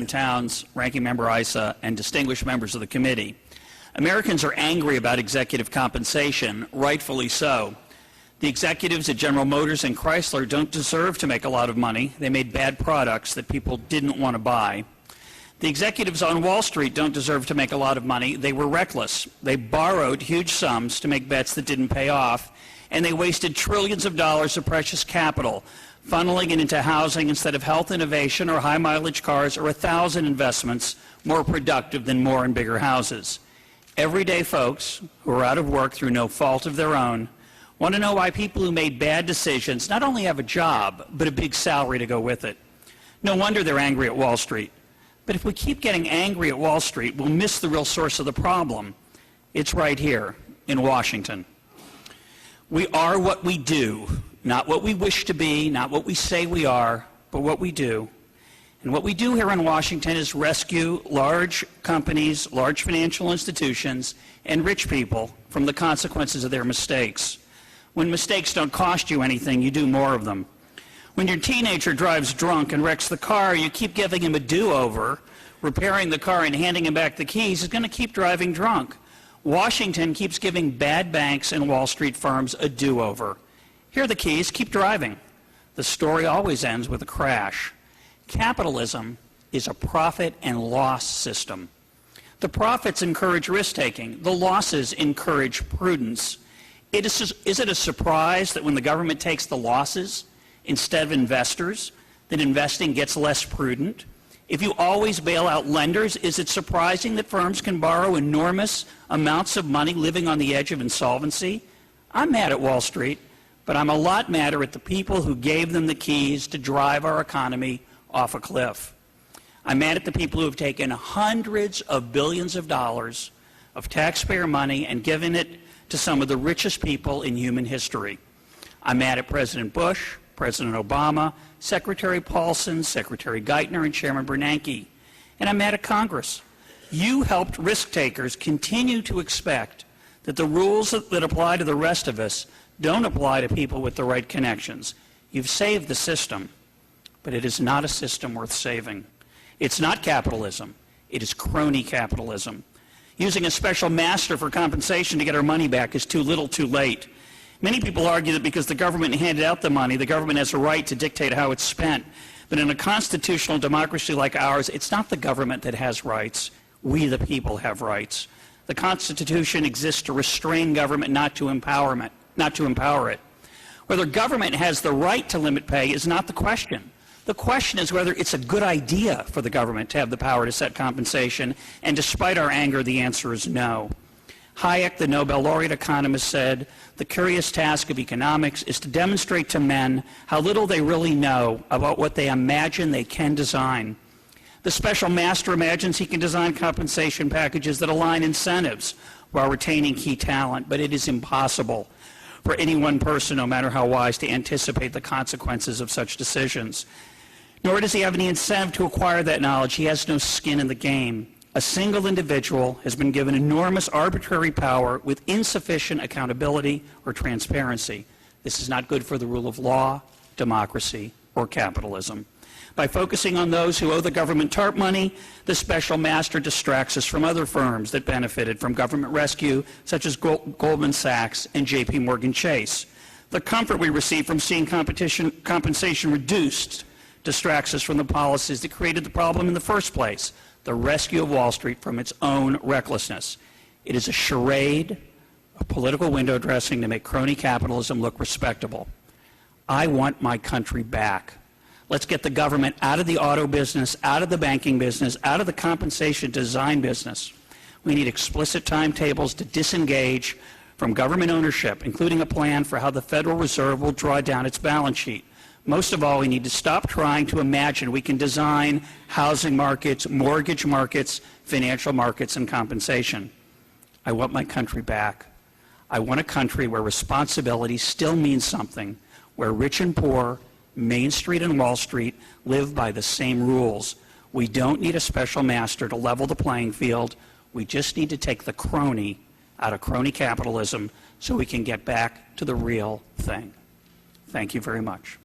Towns, Ranking Member Issa, and distinguished members of the committee. Americans are angry about executive compensation, rightfully so. The executives at General Motors and Chrysler don't deserve to make a lot of money. They made bad products that people didn't want to buy. The executives on Wall Street don't deserve to make a lot of money. They were reckless. They borrowed huge sums to make bets that didn't pay off, and they wasted trillions of dollars of precious capital, funneling it into housing instead of health innovation or high-mileage cars or 1,000 investments more productive than more and bigger houses. Everyday folks who are out of work through no fault of their own want to know why people who made bad decisions not only have a job, but a big salary to go with it. No wonder they're angry at Wall Street. But if we keep getting angry at Wall Street, we'll miss the real source of the problem. It's right here in Washington. We are what we do, not what we wish to be, not what we say we are, but what we do. And what we do here in Washington is rescue large companies, large financial institutions, and rich people from the consequences of their mistakes. When mistakes don't cost you anything, you do more of them. When your teenager drives drunk and wrecks the car, you keep giving him a do-over, repairing the car and handing him back the keys. He's going to keep driving drunk. Washington keeps giving bad banks and Wall Street firms a do-over. Here are the keys, keep driving. The story always ends with a crash. Capitalism is a profit and loss system. The profits encourage risk-taking. The losses encourage prudence. Is it a surprise that when the government takes the losses instead of investors, that investing gets less prudent? If you always bail out lenders, is it surprising that firms can borrow enormous amounts of money living on the edge of insolvency? I'm mad at Wall Street, but I'm a lot madder at the people who gave them the keys to drive our economy off a cliff. I'm mad at the people who have taken hundreds of billions of dollars of taxpayer money and given it to some of the richest people in human history. I'm mad at President Bush, President Obama, Secretary Paulson, Secretary Geithner, and Chairman Bernanke. And I'm mad at Congress. You helped risk takers continue to expect that the rules that apply to the rest of us don't apply to people with the right connections. You've saved the system, but it is not a system worth saving. It's not capitalism. It is crony capitalism. Using a special master for compensation to get our money back is too little too late. Many people argue that because the government handed out the money, the government has a right to dictate how it's spent. But in a constitutional democracy like ours, it's not the government that has rights. We, the people, have rights. The Constitution exists to restrain government, not to empower it. Whether government has the right to limit pay is not the question. The question is whether it's a good idea for the government to have the power to set compensation, and despite our anger, the answer is no. Hayek, the Nobel laureate economist, said, "The curious task of economics is to demonstrate to men how little they really know about what they imagine they can design." The special master imagines he can design compensation packages that align incentives while retaining key talent, but it is impossible for any one person, no matter how wise, to anticipate the consequences of such decisions. Nor does he have any incentive to acquire that knowledge. He has no skin in the game. A single individual has been given enormous arbitrary power with insufficient accountability or transparency. This is not good for the rule of law, democracy, or capitalism. By focusing on those who owe the government TARP money, the special master distracts us from other firms that benefited from government rescue, such as Goldman Sachs and JP Morgan Chase. The comfort we receive from seeing compensation reduced distracts us from the policies that created the problem in the first place, the rescue of Wall Street from its own recklessness. It is a charade of political window dressing to make crony capitalism look respectable. I want my country back. Let's get the government out of the auto business, out of the banking business, out of the compensation design business. We need explicit timetables to disengage from government ownership, including a plan for how the Federal Reserve will draw down its balance sheet. Most of all, we need to stop trying to imagine we can design housing markets, mortgage markets, financial markets, and compensation. I want my country back. I want a country where responsibility still means something, where rich and poor, Main Street and Wall Street live by the same rules. We don't need a special master to level the playing field. We just need to take the crony out of crony capitalism so we can get back to the real thing. Thank you very much.